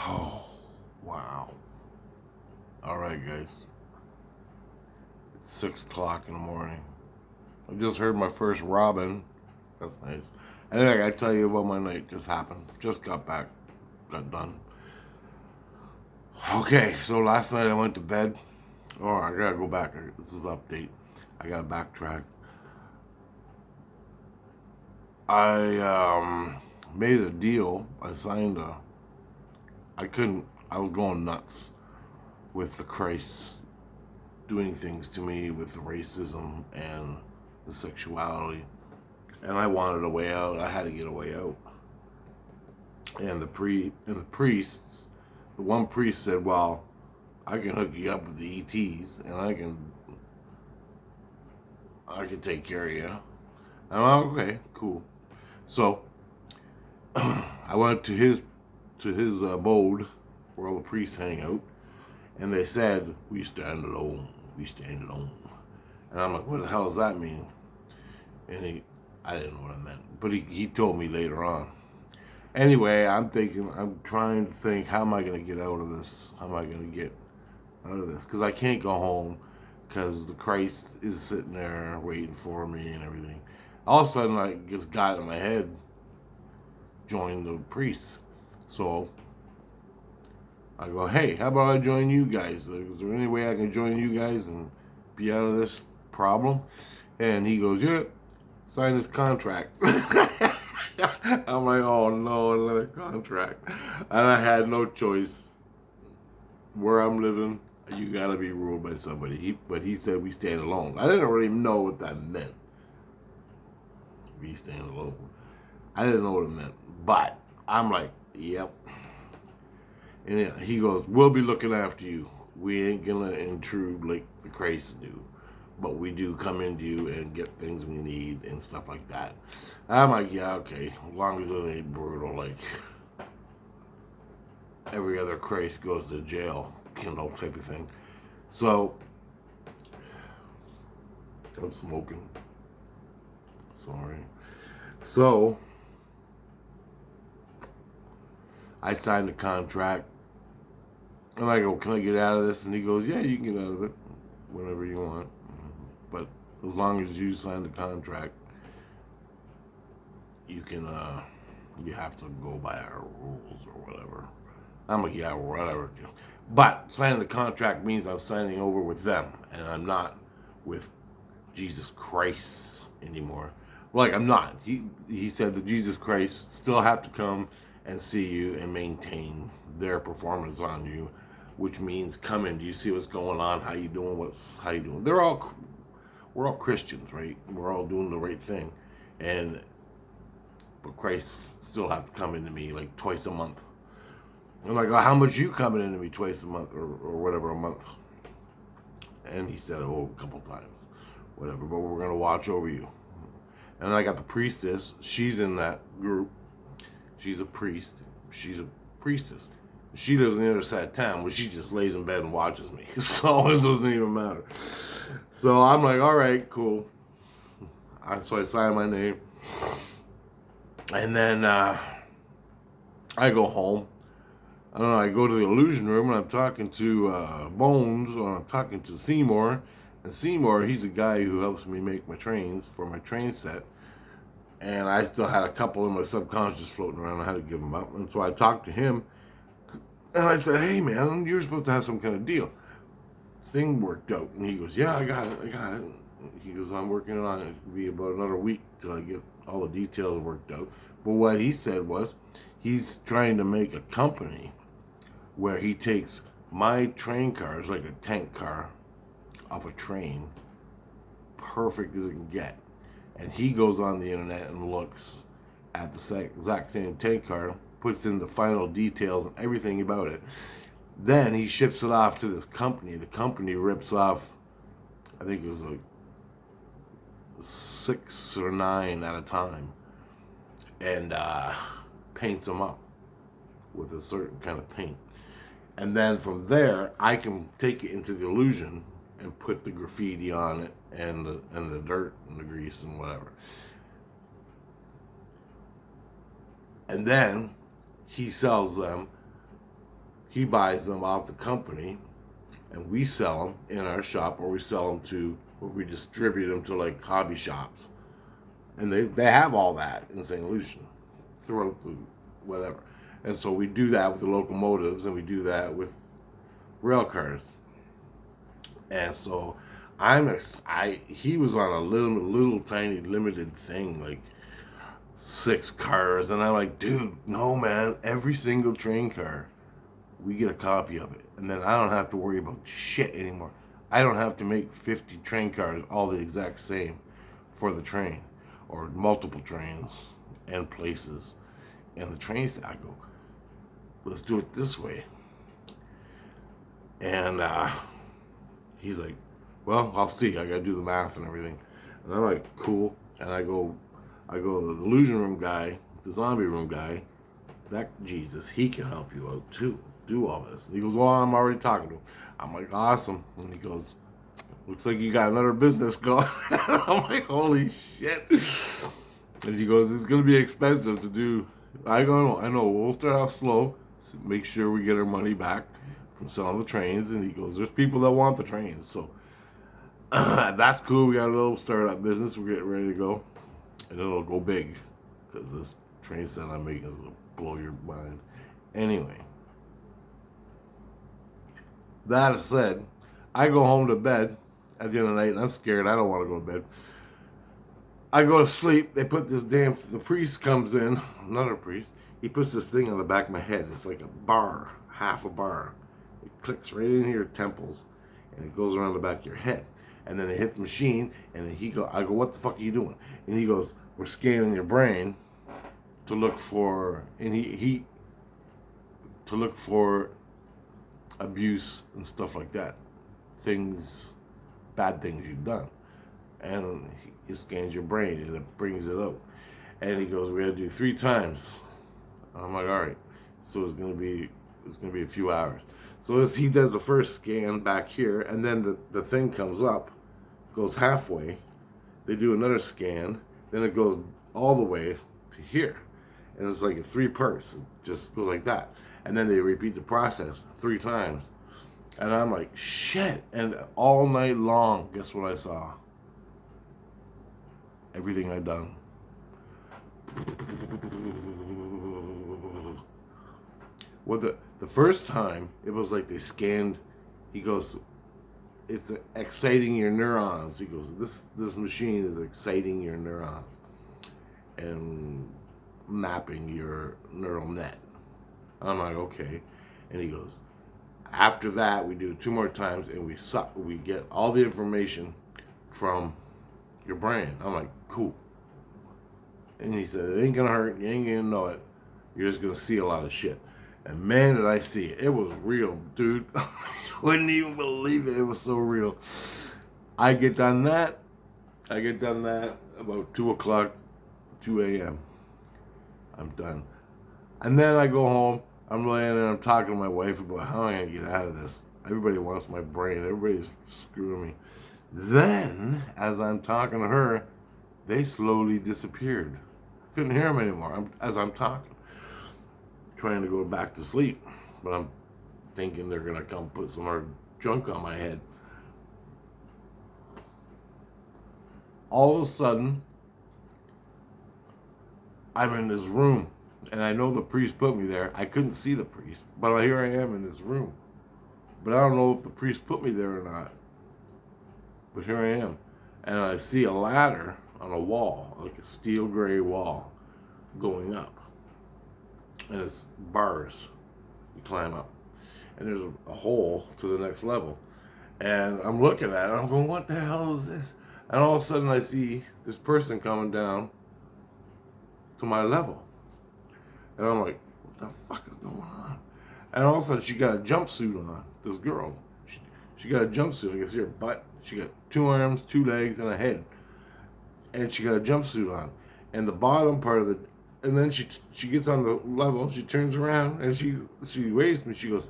Oh, wow. All right, guys. It's 6 o'clock in the morning. I just heard my first robin. That's nice. And I gotta tell you about my night. Just happened. Just got back. Got done. Okay, so last night I went to bed. Oh, I gotta go back. This is update. I gotta backtrack. I made a deal. I signed a. I couldn't. I was going nuts with the Christ doing things to me with the racism and the sexuality, and I wanted a way out. I had to get a way out. And the priests, the one priest said, "Well, I can hook you up with the ETs, and I can take care of you." And I'm like, okay, cool. So I went to his abode where all the priests hang out, and they said, "We stand alone. We stand alone." And I'm like, "What the hell does that mean?" And I didn't know what it meant, but he told me later on. Anyway, I'm trying to think, how am I going to get out of this? How am I going to get out of this? Because I can't go home because the Christ is sitting there waiting for me and everything. All of a sudden, I just got in my head, join the priests. So I go, hey, how about I join you guys? Is there any way I can join you guys and be out of this problem? And he goes, yeah, sign this contract. I'm like, oh no, another contract. And I had no choice. Where I'm living, you gotta be ruled by somebody. But he said we stand alone. I didn't really know what that meant. We stand alone. I didn't know what it meant. But I'm like, yep. And he goes, we'll be looking after you. We ain't gonna intrude like the Christ do. But we do come into you and get things we need and stuff like that. I'm like, yeah, okay. As long as it ain't brutal, like every other Christ goes to jail, type of thing. So, I'm smoking. Sorry. So, I signed the contract. And I go, can I get out of this? And he goes, yeah, you can get out of it whenever you want. But as long as you sign the contract, you can, you have to go by our rules or whatever. I'm like, yeah, whatever. But signing the contract means I'm signing over with them, and I'm not with Jesus Christ anymore. Like, I'm not. He said that Jesus Christ still have to come and see you and maintain their performance on you, which means come in. Do you see what's going on? How you doing? How you doing? We're all Christians, right? We're all doing the right thing, and but Christ still have to come into me like twice a month. I'm like, oh, how much you coming into me twice a month or whatever a month? And he said, oh, a couple times, whatever. But we're gonna watch over you. And I got the priestess. She's in that group. She's a priest. She's a priestess. She lives on the other side of town, but she just lays in bed and watches me. So it doesn't even matter. So I'm like, all right, cool. So I sign my name. And then I go home. I don't know, I go to the illusion room and I'm talking to Bones, or I'm talking to Seymour. And Seymour, he's a guy who helps me make my trains for my train set. And I still had a couple in my subconscious floating around. I had to give them up. And so I talked to him. And I said, hey, man, you're supposed to have some kind of deal. Thing worked out. And he goes, yeah, I got it. He goes, I'm working on it. It'll be about another week till I get all the details worked out. But what he said was, he's trying to make a company where he takes my train cars, like a tank car, off a train, perfect as it can get. And he goes on the internet and looks at the exact same tank car, puts in the final details and everything about it. Then he ships it off to this company. The company rips off, I think it was like 6 or 9 at a time, and paints them up with a certain kind of paint. And then from there, I can take it into the illusion and put the graffiti on it and the dirt and the grease and whatever. And then he sells them he buys them off the company, and we sell them in our shop, or we sell them to, or we distribute them to like hobby shops, and they have all that in St. Lucian throughout the whatever. And so we do that with the locomotives, and we do that with rail cars. And so he was on a little tiny limited thing, like 6 cars, and I'm like, dude, no man, every single train car, we get a copy of it, and then I don't have to worry about shit anymore. I don't have to make 50 train cars all the exact same for the train, or multiple trains and places. And the trains, I go, let's do it this way. And he's like, well, I'll see. I gotta do the math and everything. And I'm like, cool. And I go to the illusion room guy, the zombie room guy. That Jesus, he can help you out too. Do all this. And he goes, well, I'm already talking to him. I'm like, awesome. And he goes, looks like you got another business going. I'm like, holy shit. And he goes, it's gonna be expensive to do. I go, I know, we'll start off slow, make sure we get our money back from selling the trains. And he goes, there's people that want the trains, so that's cool. We got a little startup business. We're getting ready to go, and it'll go big, because this train set I'm making will blow your mind. Anyway, that said, I go home to bed at the end of the night, and I'm scared. I don't want to go to bed. I go to sleep. They put this the priest comes in, another priest. He puts this thing on the back of my head. It's like a bar, half a bar. It clicks right into your temples, and it goes around the back of your head. And then they hit the machine, and then I go, what the fuck are you doing? And he goes, we're scanning your brain to look for, and to look for abuse and stuff like that. Bad things you've done. And he scans your brain, and it brings it out. And he goes, we gotta do 3 times. I'm like, all right. So it's gonna be a few hours. So he does the first scan back here, and then the thing comes up, goes halfway. They do another scan, then it goes all the way to here. And it's like in 3 parts. It just goes like that. And then they repeat the process 3 times. And I'm like, shit. And all night long, guess what I saw? Everything I'd done. Well, the first time, it was like they scanned, he goes, it's exciting your neurons. He goes, this machine is exciting your neurons and mapping your neural net. I'm like, okay. And he goes, after that, we do 2 more times, and we get all the information from your brain. I'm like, cool. And he said, it ain't gonna hurt, you ain't gonna know it, you're just gonna see a lot of shit. And man, did I see it. It was real, dude. Wouldn't even believe it. It was so real. I get done that about 2 o'clock, 2 a.m. I'm done. And then I go home, I'm laying there, I'm talking to my wife about how am I gonna get out of this. Everybody wants my brain, everybody's screwing me. Then, as I'm talking to her, they slowly disappeared. I couldn't hear them anymore as I'm talking. Trying to go back to sleep, but I'm thinking they're gonna come put some more junk on my head. All of a sudden, I'm in this room, and I know the priest put me there. I couldn't see the priest, but here I am in this room. But I don't know if the priest put me there or not. But here I am, and I see a ladder on a wall, like a steel gray wall, going up. And it's bars. You climb up. And there's a hole to the next level. And I'm looking at it, I'm going, what the hell is this? And all of a sudden I see this person coming down to my level. And I'm like, what the fuck is going on? And all of a sudden she got a jumpsuit on, this girl. She got a jumpsuit, I can see her butt. She got 2 arms, 2 legs, and a head. And she got a jumpsuit on. And the bottom part of the, and then she gets on the level, she turns around, and she waves me, she goes,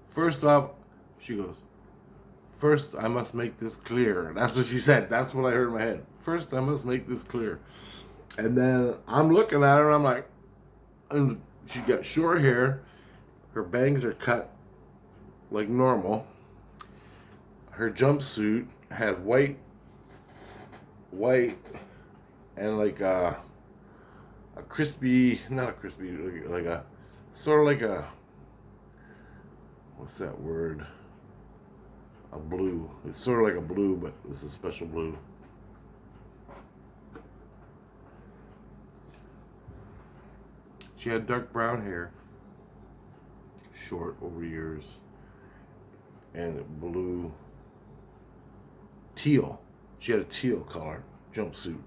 first I must make this clear. That's what she said. That's what I heard in my head. First, I must make this clear. And then I'm looking at her, and I'm like, and she got short hair, Her bangs are cut like normal. Her jumpsuit had white, and like a crispy, not a crispy, like a sort of like a, what's that word? A blue. It's sort of like a blue, but it's a special blue. She had dark brown hair, short over years, and blue, teal. She had a teal color jumpsuit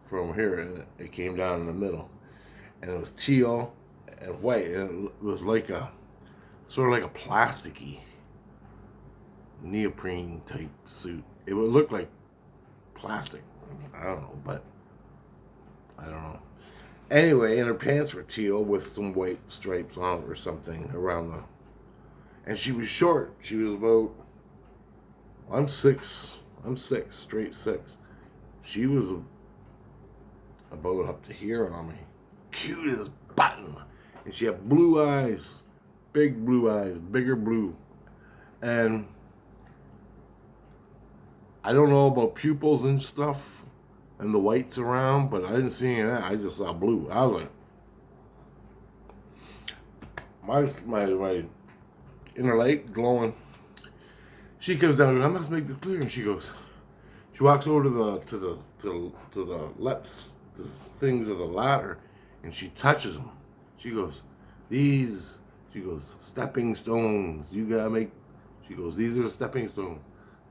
from here, and it came down in the middle, and it was teal and white, and it was like a sort of like a plasticky neoprene type suit. It would look like plastic. I don't know, but I don't know. Anyway, and her pants were teal with some white stripes on it or something around the. And she was short. She was about. I'm 6. I'm 6, straight 6. She was about up to here on me. Cute as button. And she had blue eyes. Big blue eyes. Bigger blue. And I don't know about pupils and stuff and the whites around, but I didn't see any of that. I just saw blue. I was like, my inner light glowing. She comes down and goes, I must make this clear. And she walks over to the leps, the things of the ladder, and she touches them. She goes, stepping stones. You gotta make. She goes, these are the stepping stones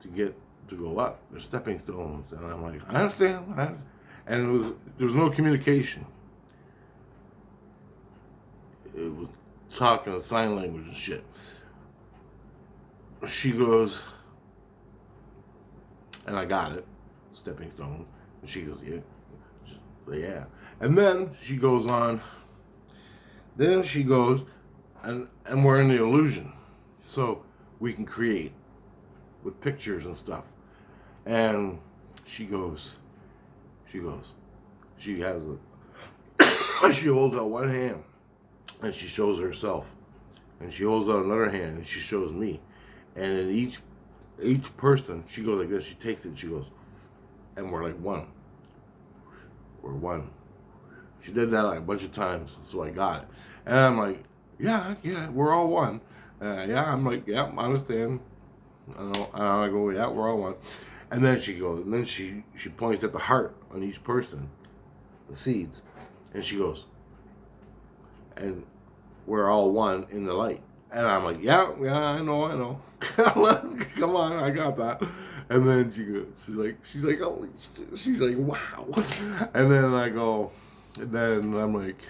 to go up. They're stepping stones. And I'm like, I understand. And there was no communication. It was talking sign language and shit. She goes, and I got it, stepping stone. And she goes, yeah. And then she goes on. Then she goes, and we're in the illusion, so we can create with pictures and stuff. And she has she holds out one hand, and she shows herself, and she holds out another hand, and she shows me. And in each person, she goes like this. She takes it, and she goes, and we're like one. We're one. She did that like a bunch of times, so I got it. And I'm like, yeah, we're all one. I'm like, yeah, I understand. I go, yeah, we're all one. And then she goes, and then she points at the heart on each person, the seeds, and she goes, and we're all one in the light. And I'm like, yeah, I know. Come on, I got that. And then she goes, she's like, holy shit. She's like, wow. And then I go, and then I'm like,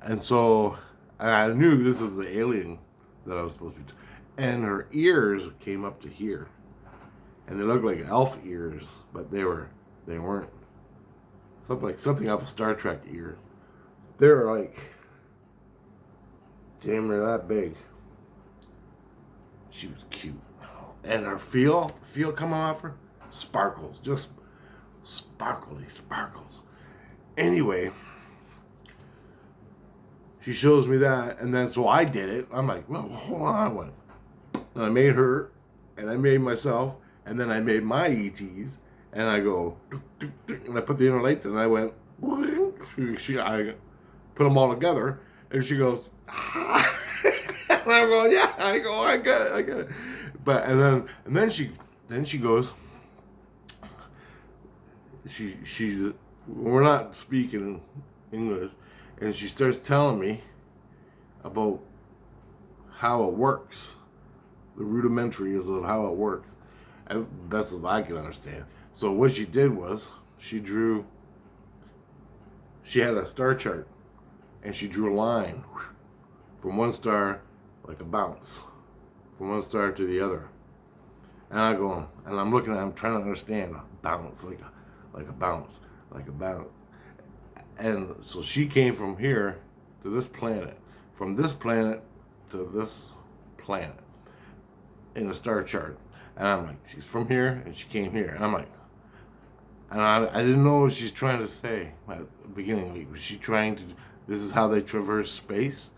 and so I knew this was the alien that I was supposed to be. And her ears came up to here, and they looked like elf ears, but they weren't. Something off of Star Trek ears. They were like damn near that big. She was cute. And her feel coming off her, sparkles, just sparkles. Anyway, she shows me that, and then so I did it. I'm like, well, hold on. And I made her, and I made myself, and then I made my ETs, and I go, and I put the inner lights, and I went, I put them all together, and she goes, and I'm going, yeah, I got it. But and then she goes, we're not speaking English, and she starts telling me about how it works, the rudimentaries of how it works, and best as I can understand. So what she did was she had a star chart, and she drew a line from one star like a bounce, from one star to the other. And I go, and I'm looking at it, I'm trying to understand a bounce, like a bounce. And so she came from here to this planet, from this planet to this planet in a star chart. And I'm like, she's from here and she came here. And I'm like, and I didn't know what she's trying to say at the beginning. Like, was she trying to, this is how they traverse space?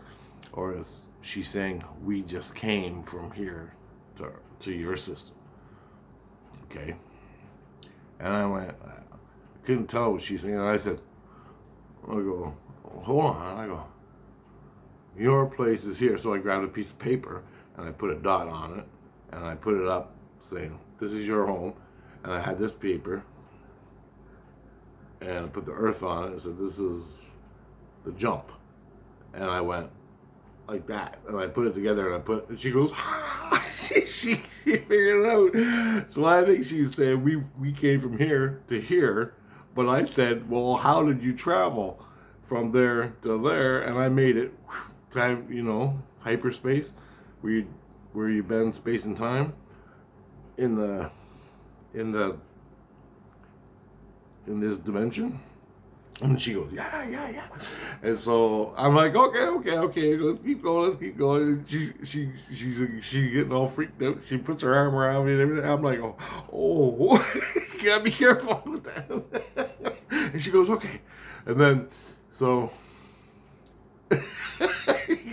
or is she saying we just came from here to your system? Okay. And I went, I couldn't tell what she's saying. And I said, I go, hold on. I go, your place is here. So I grabbed a piece of paper and I put a dot on it and I put it up saying, this is your home. And I had this paper and I put the earth on it and said, this is the jump. And I went like that. And I put it together and she goes, she figured it out. So I think she was saying, we came from here to here. But I said, well, how did you travel from there to there? And I made it time, hyperspace, where you bend space and time in this dimension. And she goes, yeah. And so I'm like, okay. Let's keep going. And she's getting all freaked out. She puts her arm around me and everything. I'm like, oh, you gotta be careful with that. And she goes, okay. And then, so, you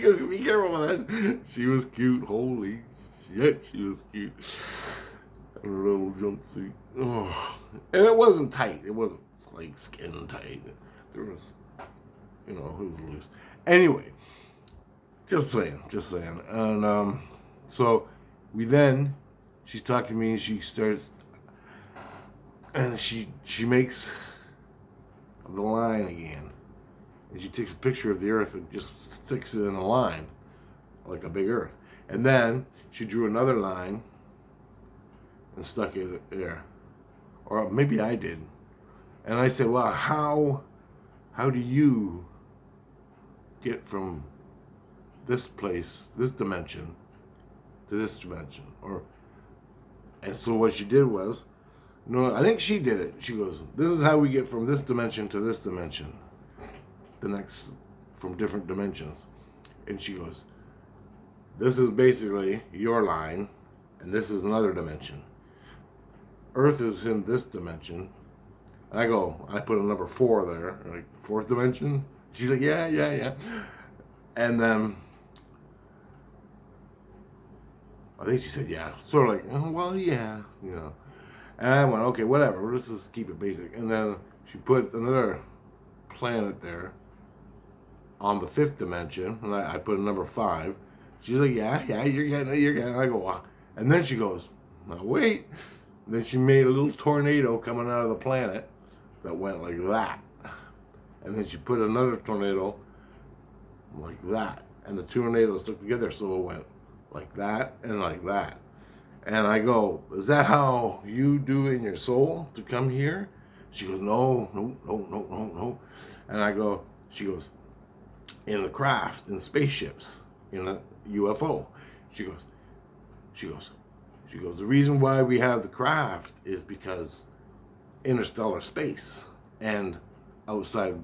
gotta be careful with that. She was cute. Holy shit, she was cute. In her little jumpsuit. Oh. And it wasn't tight. It wasn't like skin tight. There was, it was loose. Anyway, just saying. And so she's talking to me and she starts, and she makes the line again. And she takes a picture of the earth and just sticks it in a line, like a big earth. And then she drew another line and stuck it there. Or maybe I did. And I said, well, how do you get from this place, this dimension, to this dimension? And so what she did was, no, I think she did it. She goes, this is how we get from this dimension to this dimension. From different dimensions. And she goes, this is basically your line, and this is another dimension. Earth is in this dimension. And I put a number 4 there, like fourth dimension. She's like, yeah. And then I think she said, yeah. Sort of like, oh, well, yeah, And I went, okay, whatever. Let's just keep it basic. And then she put another planet there on the 5th dimension, and I put a number 5. She's like, yeah, you're getting it. I go, wow. And then she goes, now wait. And then she made a little tornado coming out of the planet that went like that. And then she put another tornado like that. And the tornadoes stuck together, so it went like that and like that. And I go, is that how you do in your soul to come here? She goes, no. And she goes, in the craft, in spaceships, in a UFO. She goes, the reason why we have the craft is because interstellar space and outside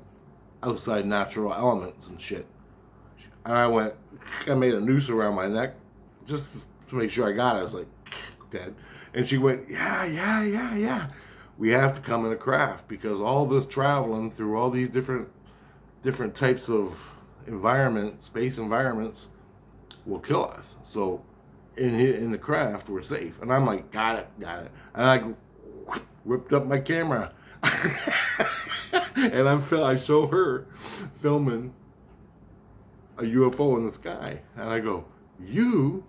natural elements and shit. And I made a noose around my neck just to make sure I got it. I was like, dead. And she went, yeah. We have to come in a craft because all this traveling through all these different types of space environments will kill us. So in the craft, we're safe. And I'm like, got it. And I whipped up my camera. And I show her filming a UFO in the sky. And I go, you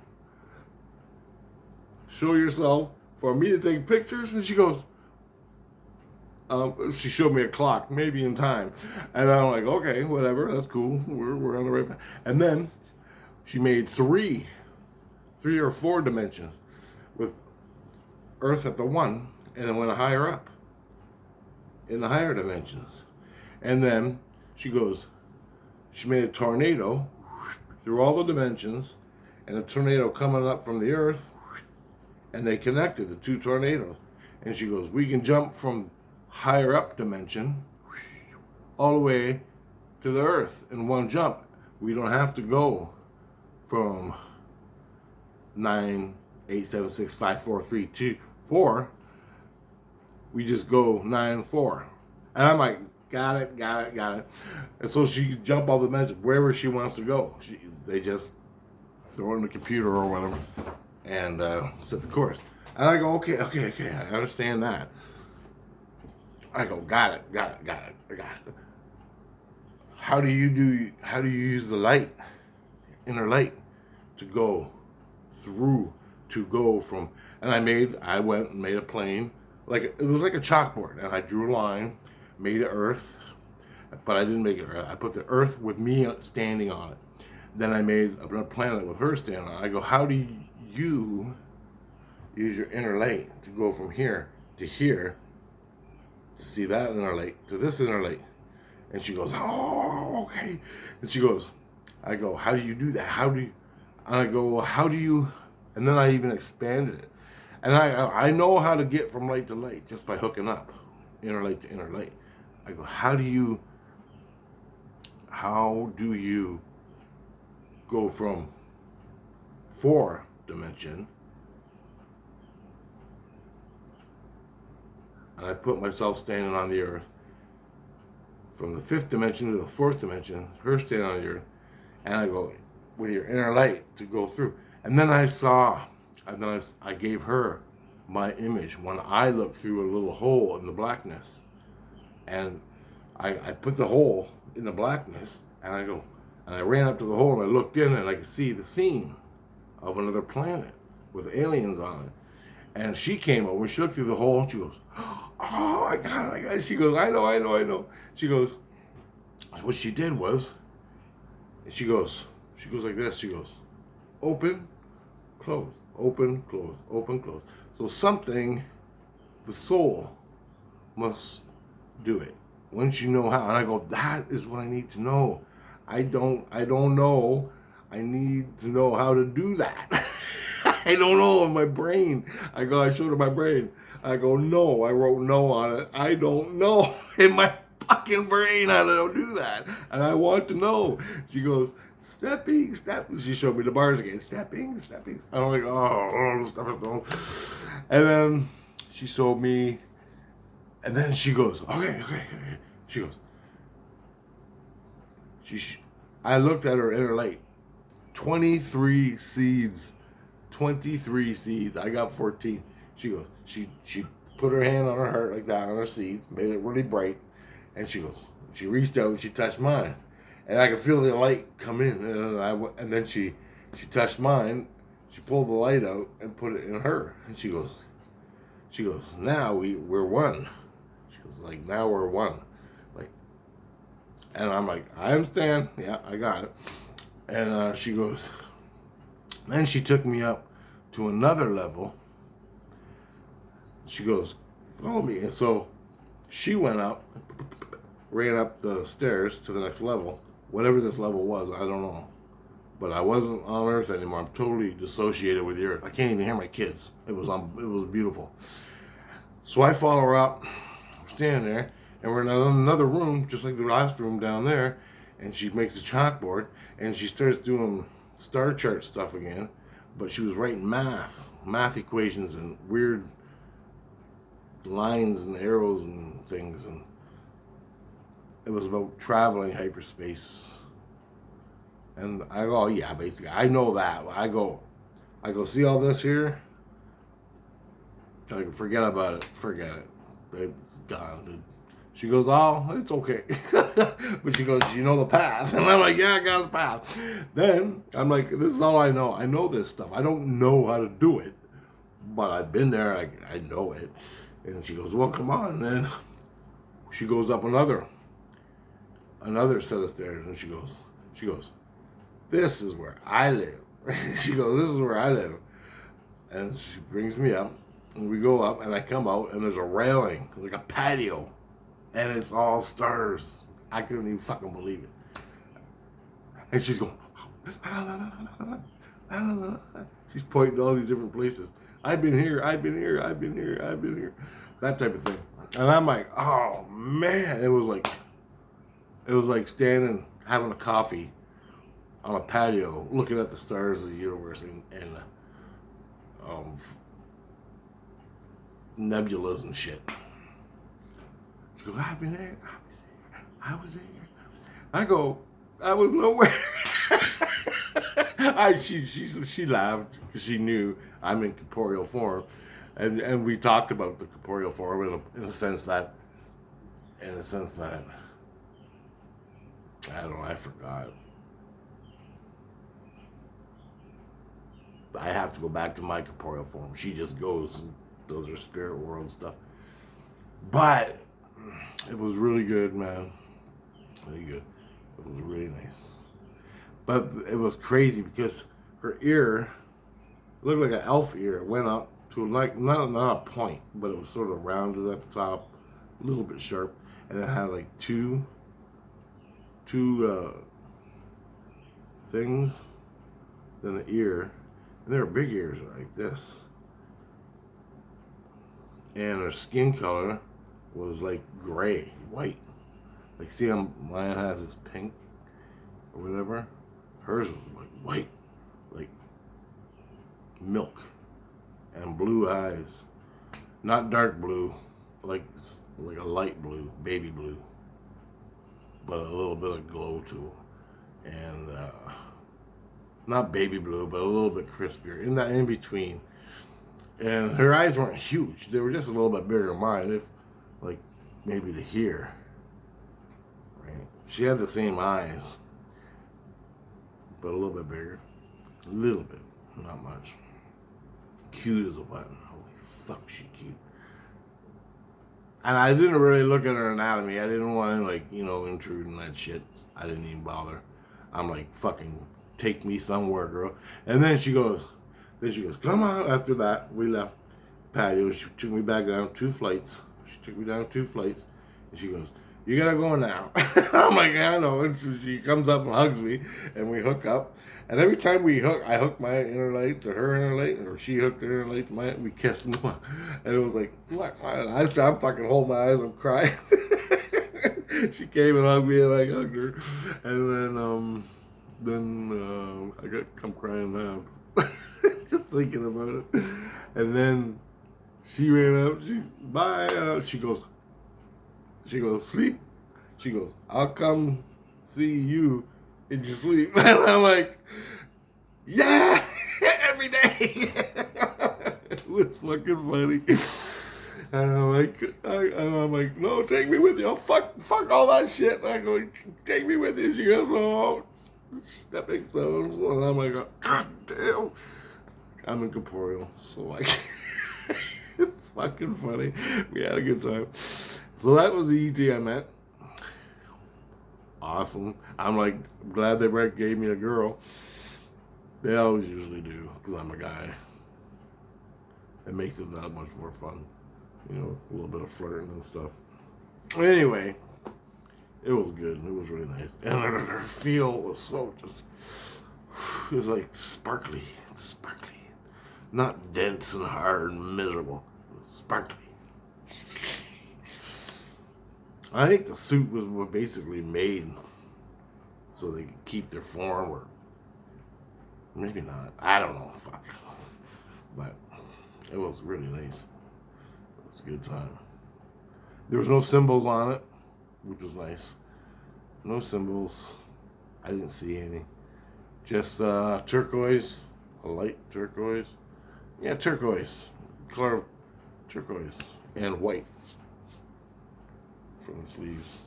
show yourself for me to take pictures? And she goes, she showed me a clock, maybe in time. And I'm like, okay, whatever, that's cool. We're on the right path. And then she made 3 or 4 dimensions with Earth at the 1, and then went higher up in the higher dimensions. And then she made a tornado through all the dimensions, and a tornado coming up from the Earth, and they connected the 2 tornadoes. And she goes, we can jump from higher up dimension all the way to the Earth in one jump. We don't have to go from 9, 8, 7, 6, 5, 4, 3, 2, 4. We just go 9, 4. And I'm like, got it, got it, got it. And so she can jump all the messages wherever she wants to go. They just throw it in the computer or whatever and set the course. And I go, okay, I understand that. I go, got it, I got it. How do you use the light, inner light, to go through, to go from, and I went and made a plane, like it was like a chalkboard, and I drew a line, made it earth, but I didn't make it earth. I put the earth with me standing on it. Then I made a planet with her standing on it. I go, how do you use your inner light to go from here to here, to see that inner light, to this inner light? And she goes, oh, okay. And she goes, I go, how do you do that? And I go, how do you, and then I even expanded it. And I know how to get from light to light just by hooking up, inner light to inner light. I go, how do you go from 4 dimension, and I put myself standing on the earth, from the 5th dimension to the 4th dimension, her standing on the earth, and I go, with your inner light to go through. And then I gave her my image when I looked through a little hole in the blackness. And I put the hole in the blackness, and I ran up to the hole and I looked in and I could see the scene of another planet with aliens on it. And she came over, she looked through the hole, and she goes, oh, I got it. She goes, I know. She goes, what she did was, she goes like this, she goes, open, close, open, close, open, close. So something, the soul must do it. Once you know how, and I go, that is what I need to know. I don't know. I need to know how to do that. I don't know in my brain. I showed her my brain. I go, no. I wrote no on it. I don't know in my fucking brain how to do that. And I want to know. She goes, stepping. She showed me the bars again. Stepping. I'm like, oh, stepping. And then she showed me, and then she goes, okay. She goes, I looked at her inner light. 23 seeds. I got 14. She goes, she put her hand on her heart like that on her seeds, made it really bright, and she reached out and she touched mine, and I could feel the light come in, and then she touched mine, she pulled the light out and put it in her, and she goes, now we're one. She goes, like, now we're one, like, and I'm like, I understand, yeah, I got it, and she goes, then she took me up to another level. She goes, follow me. And so she went up, ran up the stairs to the next level. Whatever this level was, I don't know. But I wasn't on Earth anymore. I'm totally dissociated with the Earth. I can't even hear my kids. It was beautiful. So I follow her up, standing there, and we're in another room, just like the last room down there. And she makes a chalkboard, and she starts doing star chart stuff again. But she was writing math equations and weird lines and arrows and things, and it was about traveling hyperspace. And I go, yeah, basically, I know that. I go, see all this here? I go, forget about it. Forget it. It's gone, dude. She goes, oh, it's okay. But she goes, you know the path. And I'm like, yeah, I got the path. Then I'm like, this is all I know. I know this stuff. I don't know how to do it, but I've been there. I know it. And she goes, well, come on. And then she goes up another set of stairs. And she goes, this is where I live. She goes, this is where I live. And she brings me up. And we go up. And I come out. And there's a railing, like a patio. And it's all stars. I couldn't even fucking believe it. And she's going, she's pointing to all these different places. I've been here. That type of thing. And I'm like, oh man. It was like standing, having a coffee on a patio, looking at the stars of the universe and nebulas and shit. She goes, I've been there. I was there. I go, I was nowhere. She laughed because she knew I'm in corporeal form, and we talked about the corporeal form in a sense that I don't know, I forgot. I have to go back to my corporeal form. She just goes and does her spirit world stuff. But it was really good, man. Really good. It was really nice. But it was crazy because her ear looked like an elf ear. It went up to like not a point, but it was sort of rounded at the top, a little bit sharp, and it had like two things. Then the ear, and they were big ears like this. And her skin color was like gray, white. Like, see how mine has this pink or whatever? Hers was like white, like milk, and blue eyes. Not dark blue, like a light blue, baby blue, but a little bit of glow to it. And not baby blue, but a little bit crispier, in that in between. And her eyes weren't huge; they were just a little bit bigger than mine, if like maybe to here. Right? She had the same eyes, but a little bit bigger, a little bit, not much. Cute as a button. Holy fuck, she cute. And I didn't really look at her anatomy. I didn't want to, like, intrude in that shit. I didn't even bother. I'm like, fucking take me somewhere, girl. And then she goes, come on. After that, we left patio. She took me back down 2 flights. And she goes, you gotta go now. I'm like, yeah, I know. And so she comes up and hugs me, and we hook up. And every time we hook, I hook my inner light to her inner light, or she hooked her inner light to mine. We kissed, and it was like, fuck. I'm fucking holding my eyes. I'm crying. She came and hugged me, and I hugged her. And then I'm crying now, just thinking about it. And then she ran up. Bye. She goes, sleep. She goes, I'll come see you in your sleep. And I'm like, yeah, every day. It was fucking funny. And I'm like, no, take me with you. Oh, fuck all that shit. And I go, take me with you. She goes, no, stepping stones. And I'm like, God damn. I'm incorporeal, so like, it's fucking funny. We had a good time. So that was the ET I met. Awesome. I'm like, glad they gave me a girl. They always usually do, because I'm a guy. It makes it that much more fun. A little bit of flirting and stuff. Anyway, it was good. It was really nice. And her feel was so just, it was like sparkly. Not dense and hard and miserable. It was sparkly. I think the suit was basically made so they could keep their form, or maybe not. I don't know. Fuck. But it was really nice. It was a good time. There was no symbols on it, which was nice. No symbols. I didn't see any. Just turquoise, a light turquoise. Yeah, turquoise. Color of turquoise. And white from the sleeves.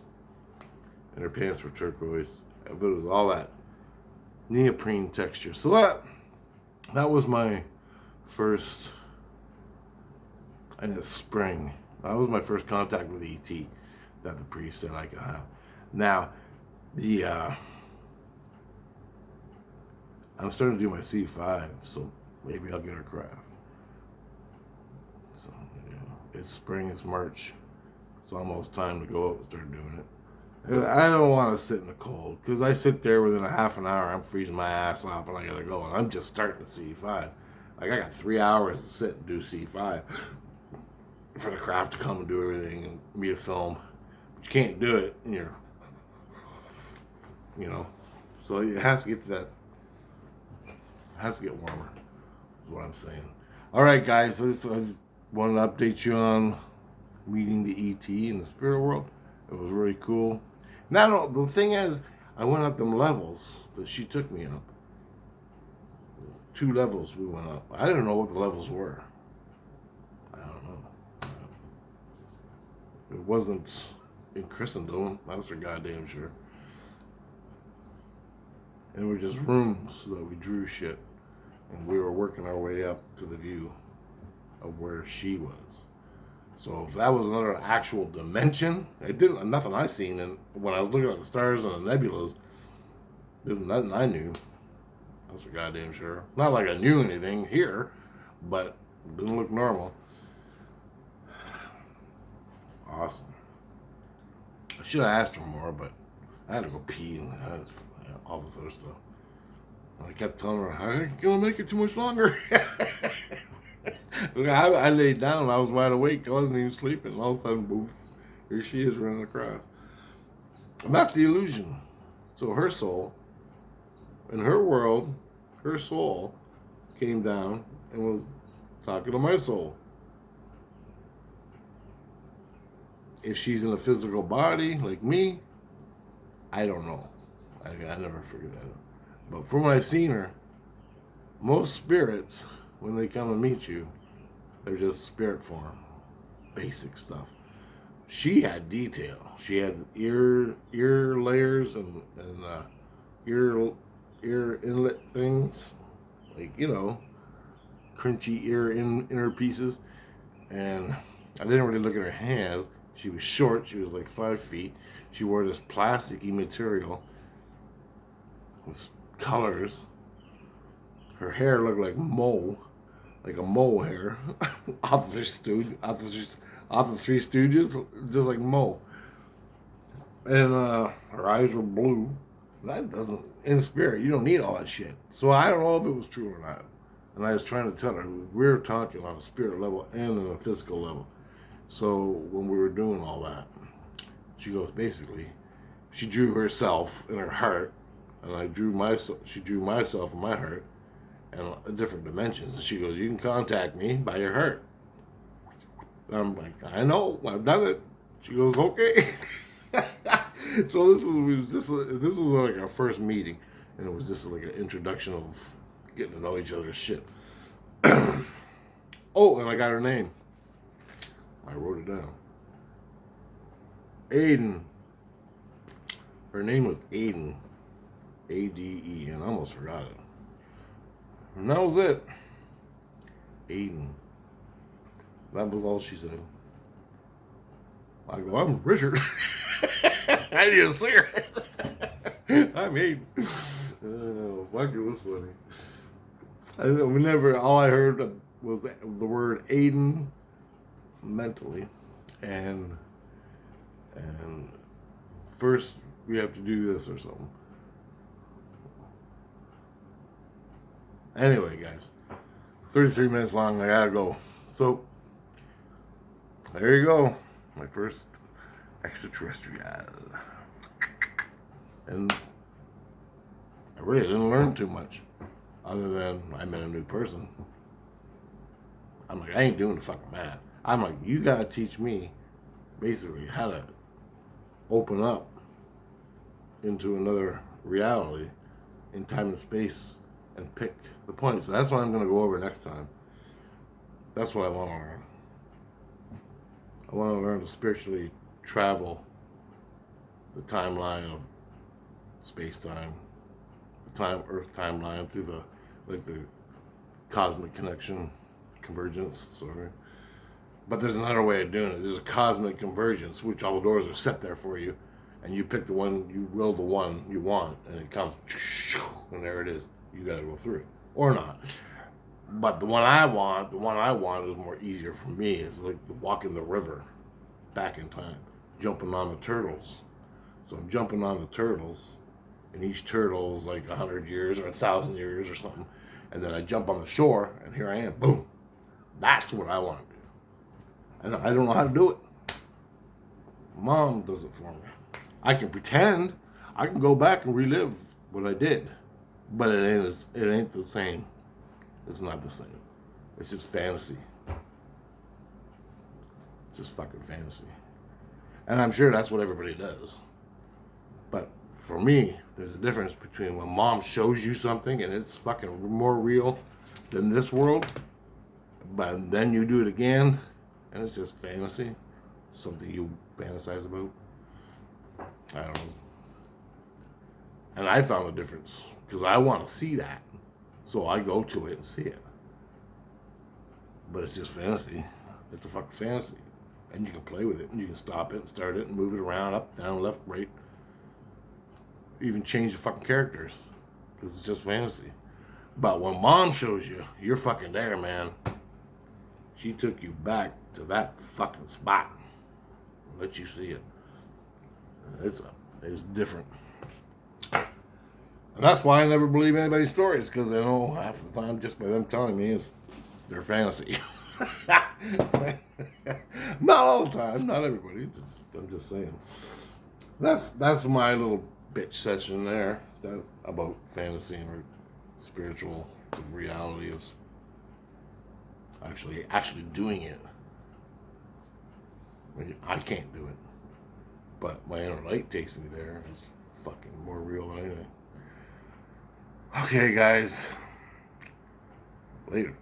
And her pants were turquoise. But it was all that neoprene texture. So that was my first, and it's spring. That was my first contact with ET that the priest said I could have. Now, I'm starting to do my C5, so maybe I'll get a craft. So, it's spring, it's March. It's almost time to go out and start doing it. And I don't want to sit in the cold, because I sit there within a half an hour, I'm freezing my ass off, and I gotta go. And I'm just starting to C5. Like, I got 3 hours to sit and do C5 for the craft to come and do everything and me to film. But you can't do it, and so it has to get to that. It has to get warmer, is what I'm saying. All right, guys, so I just wanted to update you on meeting the ET in the spirit world. It was really cool. Now, the thing is, I went up them levels that she took me up. 2 levels we went up. I didn't know what the levels were. I don't know. It wasn't in Christendom. That's for goddamn sure. And we were just rooms that we drew shit. And we were working our way up to the view of where she was. So if that was another actual dimension, it didn't, nothing I seen. And when I was looking at the stars and the nebulas, there was nothing I knew. That's for goddamn sure. Not like I knew anything here, but it didn't look normal. Awesome. I should have asked her more, but I had to go pee and all this other stuff. And I kept telling her, I ain't gonna make it too much longer. I laid down, I was wide awake, I wasn't even sleeping, and all of a sudden, boom, here she is running across. And that's the illusion. So her soul, in her world, her soul came down and was talking to my soul. If she's in a physical body like me, I don't know. I never figured that out. But from what I've seen her, most spirits, when they come and meet you, they're just spirit form, basic stuff. She had detail. She had ear layers and ear inlet things, like, you know, crunchy inner pieces. And I didn't really look at her hands. She was short. She was like 5 feet. She wore this plasticky material with colors. Her hair looked like like a mole hair, off the Three Stooges, just like Mo. And her eyes were blue. That doesn't, in spirit, you don't need all that shit. So I don't know if it was true or not. And I was trying to tell her, we were talking on a spirit level and on a physical level. So when we were doing all that, she goes, basically, she drew herself in her heart, and she drew myself in my heart, and different dimensions. And she goes, you can contact me by your heart. And I'm like, I know, I've done it. She goes, okay. So this was like our first meeting, and it was just like an introduction of getting to know each other's shit. Oh, and I got her name. I wrote it down. Aden. Her name was Aden. Aden. I almost forgot it. And that was it. Aden. That was all she said. I go, I'm Richard. I didn't see her. I'm Aden. Oh, fuck, it was funny. All I heard was the word Aden mentally. And first we have to do this or something. Anyway, guys, 33 minutes long. I gotta go. So there you go, my first extraterrestrial. And I really didn't learn too much, other than I met a new person. I'm like, I ain't doing the fucking math. I'm like, you gotta teach me, basically, how to open up into another reality in time and space and pick the points. So that's what I'm going to go over next time. That's what I want to learn. I want to learn to spiritually travel the timeline of space-time, the Earth timeline through the cosmic connection, convergence, sorry. But there's another way of doing it. There's a cosmic convergence, which all the doors are set there for you, and you pick the one, you will the one you want, and it comes, and there it is. You gotta go through it, or not. But the one I want is more easier for me. It's like walking the river back in time, jumping on the turtles. So I'm jumping on the turtles, and each turtle is like 100 years or 1,000 years or something. And then I jump on the shore, and here I am. Boom. That's what I want to do. And I don't know how to do it. Mom does it for me. I can pretend. I can go back and relive what I did. But it ain't the same. It's not the same. It's just fantasy. Just fucking fantasy. And I'm sure that's what everybody does. for me, there's a difference between when mom shows you something and it's fucking more real than this world, but then you do it again and it's just fantasy, something you fantasize about. I don't know. And I found the difference because I want to see that, so I go to it and see it. But it's just fantasy. It's a fucking fantasy, and you can play with it, and you can stop it and start it and move it around, up, down, left, right. Even change the fucking characters because it's just fantasy. But when mom shows you, you're fucking there, man. She took you back to that fucking spot. Let you see it. It's different. And that's why I never believe anybody's stories, because I know half the time just by them telling me is their fantasy. Not all the time, not everybody. I'm just saying. That's my little bitch session there. That about fantasy or spiritual reality of actually doing it. I can't do it, but my inner light takes me there. It's fucking more real than anything. Okay, guys. Later.